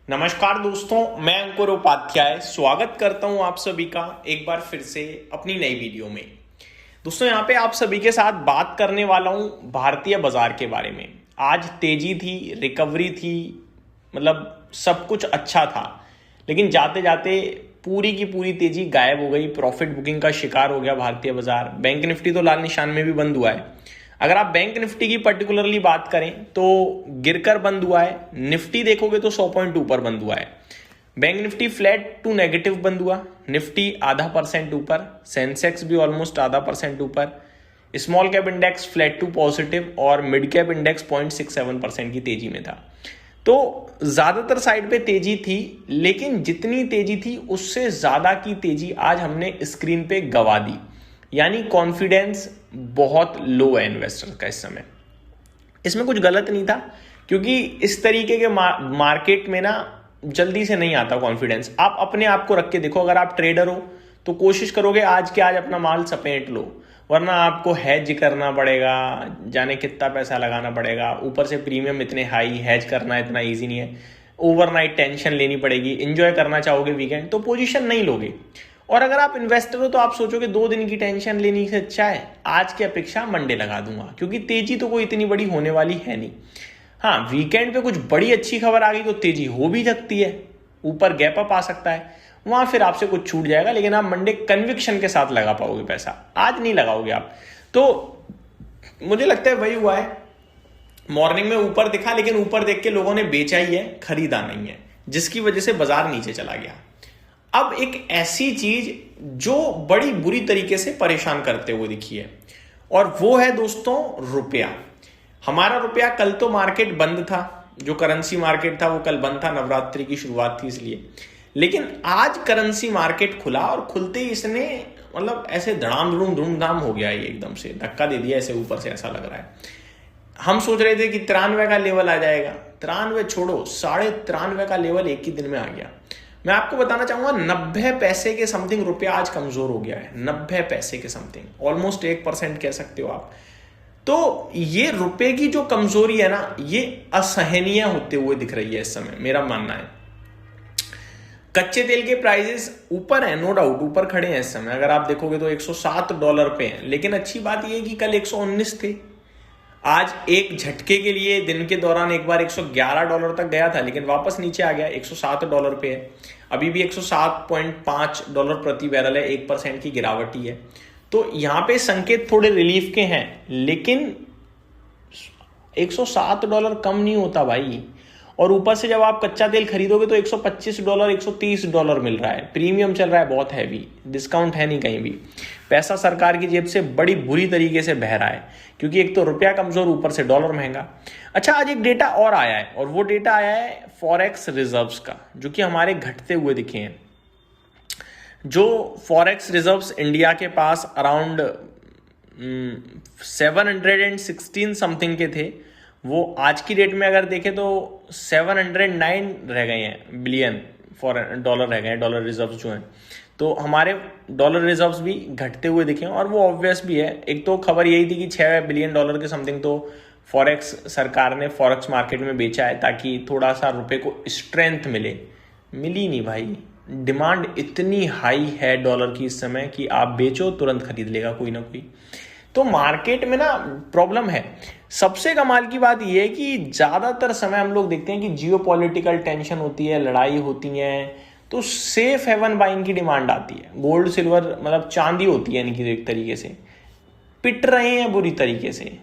नमस्कार दोस्तों, मैं अंकुर उपाध्याय स्वागत करता हूं आप सभी का एक बार फिर से अपनी नई वीडियो में। दोस्तों यहाँ पे आप सभी के साथ बात करने वाला हूं भारतीय बाजार के बारे में। आज तेजी थी, रिकवरी थी, मतलब सब कुछ अच्छा था, लेकिन जाते जाते पूरी की पूरी तेजी गायब हो गई। प्रॉफिट बुकिंग का शिकार हो गया भारतीय बाजार। बैंक निफ्टी तो लाल निशान में भी बंद हुआ है। अगर आप बैंक निफ्टी की पर्टिकुलरली बात करें तो गिरकर बंद हुआ है। निफ्टी देखोगे तो 100 पॉइंट ऊपर बंद हुआ है। Bank Nifty flat to negative बंद हुआ। निफ्टी ½ % ऊपर, सेंसेक्स भी ऑलमोस्ट ½ % ऊपर। Small cap index flat to positive और मिड कैप इंडेक्स 0.67% की तेजी में था। तो ज्यादातर साइड पे तेजी थी, लेकिन जितनी तेजी थी उससे ज्यादा की तेजी आज हमने स्क्रीन पे गवा दी। यानी कॉन्फिडेंस बहुत लो है इन्वेस्टर का इस समय। इसमें कुछ गलत नहीं था, क्योंकि इस तरीके के मार्केट में ना जल्दी से नहीं आता कॉन्फिडेंस। आप अपने आप को रख के देखो, अगर आप ट्रेडर हो तो कोशिश करोगे आज के आज अपना माल सपेट लो, वरना आपको हैज करना पड़ेगा, जाने कितना पैसा लगाना पड़ेगा। ऊपर से प्रीमियम इतने हाई, हैज करना इतना ईजी नहीं है। ओवरनाइट टेंशन लेनी पड़ेगी। एंजॉय करना चाहोगे वीकेंड तो पोजीशन नहीं लोगे। और अगर आप इन्वेस्टर हो तो आप सोचोगे 2 दिन की टेंशन लेने से अच्छा है आज की अपेक्षा मंडे लगा दूंगा, क्योंकि तेजी तो कोई इतनी बड़ी होने वाली है नहीं। हाँ, वीकेंड पे कुछ बड़ी अच्छी खबर आ गई तो तेजी हो भी सकती है, ऊपर गैप अप आ सकता है, वहां फिर आपसे कुछ छूट जाएगा, लेकिन आप मंडे कन्विक्शन के साथ लगा पाओगे पैसा। आज नहीं लगाओगे आप। तो मुझे लगता है वही हुआ है। मॉर्निंग में ऊपर दिखा, लेकिन ऊपर देख के लोगों ने बेचा ही है, खरीदा नहीं है, जिसकी वजह से बाजार नीचे चला गया। अब एक ऐसी चीज जो बड़ी बुरी तरीके से परेशान करते हुए दिखी है, और वो है दोस्तों रुपया। हमारा रुपया, कल तो मार्केट बंद था, जो करेंसी मार्केट था वो कल बंद था, नवरात्रि की शुरुआत थी इसलिए। लेकिन आज करेंसी मार्केट खुला और खुलते ही इसने मतलब ऐसे धूमधाम हो गया, ये एकदम से धक्का दे दिया ऐसे ऊपर से, ऐसा लग रहा है। हम सोच रहे थे कि 93 का लेवल आ जाएगा, 93 छोड़ो, 93.5 का लेवल एक ही दिन में आ गया। मैं आपको बताना चाहूंगा 90 पैसे के समथिंग रुपया आज कमजोर हो गया है। 90 पैसे के समथिंग, ऑलमोस्ट 1% कह सकते हो आप। तो ये रुपए की जो कमजोरी है ना, ये असहनीय होते हुए दिख रही है इस समय, मेरा मानना है। कच्चे तेल के प्राइसेस ऊपर है, नो डाउट ऊपर खड़े हैं इस समय। अगर आप देखोगे तो $107 पे हैं, लेकिन अच्छी बात यह है कि कल 119 थे। आज एक झटके के लिए दिन के दौरान एक बार $111 तक गया था, लेकिन वापस नीचे आ गया, $107 पे है। अभी भी $107.5 प्रति बैरल है, 1% की गिरावट ही है। तो यहां पे संकेत थोड़े रिलीफ के हैं, लेकिन $107 कम नहीं होता भाई। और ऊपर से जब आप कच्चा तेल खरीदोगे तो $125 $130 मिल रहा है। प्रीमियम चल रहा है बहुत हैवी, डिस्काउंट है नहीं कहीं भी। पैसा सरकार की जेब से बड़ी बुरी तरीके से बह रहा है, क्योंकि एक तो रुपया कमजोर, ऊपर से डॉलर महंगा। अच्छा, आज एक डेटा और आया है, और वो डेटा आया है फॉरेक्स रिजर्व्स का, जो कि हमारे घटते हुए दिखे हैं। जो फॉरेक्स रिजर्व्स इंडिया के पास अराउंड 716 समथिंग के थे, वो आज की डेट में अगर देखें तो 709 रह गए हैं बिलियन डॉलर रह गए हैं, डॉलर रिजर्व्स जो हैं। तो हमारे डॉलर रिजर्व्स भी घटते हुए दिखे, और वो ऑब्वियस भी है। एक तो खबर यही थी कि $6 बिलियन के समथिंग तो फॉरेक्स सरकार ने फॉरेक्स मार्केट में बेचा है, ताकि थोड़ा सा रुपए को स्ट्रेंथ मिले। मिली नहीं भाई। डिमांड इतनी हाई है डॉलर की इस समय कि आप बेचो तुरंत खरीद लेगा कोई ना कोई। तो मार्केट में ना प्रॉब्लम है। सबसे कमाल की बात यह है कि ज्यादातर समय हम लोग देखते हैं कि जियोपॉलिटिकल टेंशन होती है, लड़ाई होती है, तो सेफ हेवन बाइंग की डिमांड आती है। गोल्ड सिल्वर मतलब चांदी होती है इनकी, एक तरीके से पिट रहे हैं बुरी तरीके से।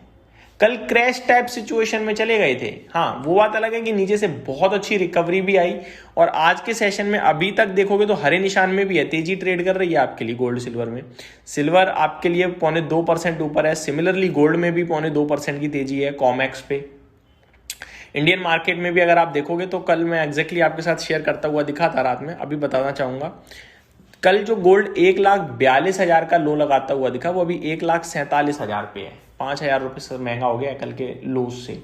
कल क्रैश टाइप सिचुएशन में चले गए थे। हाँ, वो बात अलग है कि नीचे से बहुत अच्छी रिकवरी भी आई, और आज के सेशन में अभी तक देखोगे तो हरे निशान में भी है, तेजी ट्रेड कर रही है आपके लिए गोल्ड सिल्वर में। सिल्वर आपके लिए 0.2% ऊपर है। सिमिलरली गोल्ड में भी 0.2% की तेजी है कॉमेक्स पे। इंडियन मार्केट में भी अगर आप देखोगे तो कल मैं एग्जैक्टली आपके साथ शेयर करता हुआ दिखा था रात में, अभी बताना चाहूंगा। कल जो गोल्ड 1,42,000 का लो लगाता हुआ दिखा, वो अभी 1,47,000 पे है। 5,000 रुपये से महंगा हो गया कल के लो से।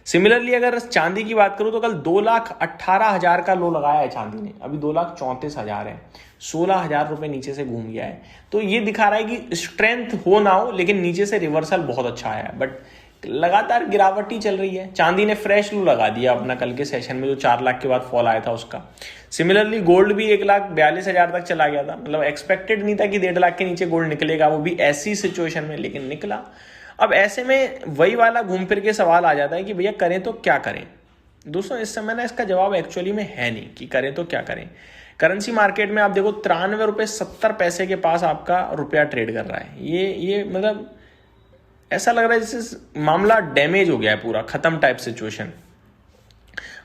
सिमिलरली अगर चांदी की बात करूं तो कल 2,18,000 का लो लगाया है चांदी ने, अभी 2,34,000 है। 16,000 रुपये नीचे से घूम गया है। तो ये दिखा रहा है कि स्ट्रेंथ हो ना हो, लेकिन नीचे से रिवर्सल बहुत अच्छा आया है। बट लगातार गिरावट ही चल रही है। चांदी ने फ्रेश लू लगा दिया अपना कल के सेशन में, जो 4 लाख के बाद फॉल आया था उसका। सिमिलरली गोल्ड भी 1,42,000 तक चला गया था, मतलब एक्सपेक्टेड नहीं था कि 1.5 लाख के नीचे गोल्ड निकलेगा, वो भी ऐसी सिचुएशन में, लेकिन निकला। अब ऐसे में वही वाला घूम फिर के सवाल आ जाता है कि भैया करें तो क्या करें। दोस्तों इस समय ना इसका जवाब एक्चुअली में है नहीं कि करें तो क्या करें। करेंसी मार्केट में आप देखो 93 रुपये 70 पैसे के पास आपका रुपया ट्रेड कर रहा है। ये मतलब ऐसा लग रहा है जैसे मामला डैमेज हो गया है, पूरा खत्म टाइप सिचुएशन।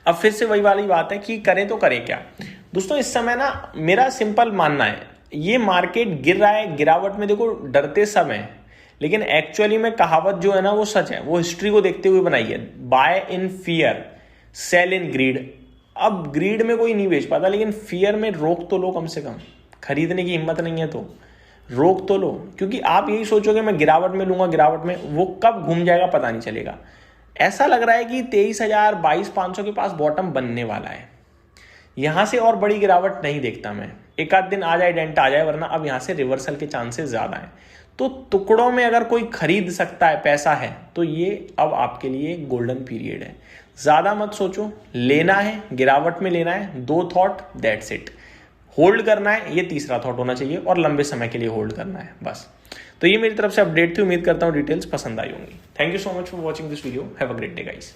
अब फिर से वही वाली बात है कि करें तो करें क्या। दोस्तों इस समय ना मेरा सिंपल मानना है, ये मार्केट गिर रहा है, गिरावट में देखो डरते सब हैं, लेकिन एक्चुअली में कहावत जो है ना वो सच है, वो हिस्ट्री को देखते हुए बनाई है। Buy in fear sell in greed. अब ग्रीड में कोई नहीं बेच पाता, लेकिन फियर में रोक तो लो, कम से कम खरीदने की हिम्मत नहीं है तो रोक तो लो, क्योंकि आप यही सोचोगे मैं गिरावट में लूंगा, गिरावट में, वो कब घूम जाएगा पता नहीं चलेगा। ऐसा लग रहा है कि 23,000 22,500 के पास बॉटम बनने वाला है। यहां से और बड़ी गिरावट नहीं देखता मैं, एक आध दिन आ जाए डेंट आ जाए, वरना अब यहां से रिवर्सल के चांसेस ज्यादा हैं। तो टुकड़ों में अगर कोई खरीद सकता है, पैसा है, तो ये अब आपके लिए गोल्डन पीरियड है। ज्यादा मत सोचो, लेना है गिरावट में लेना है, 2 थॉट दैट्स इट। होल्ड करना है, ये तीसरा थॉट होना चाहिए, और लंबे समय के लिए होल्ड करना है बस। तो ये मेरी तरफ से अपडेट थी, उम्मीद करता हूँ डिटेल्स पसंद आई होंगी। Thank you so much for watching this video, have a great day guys.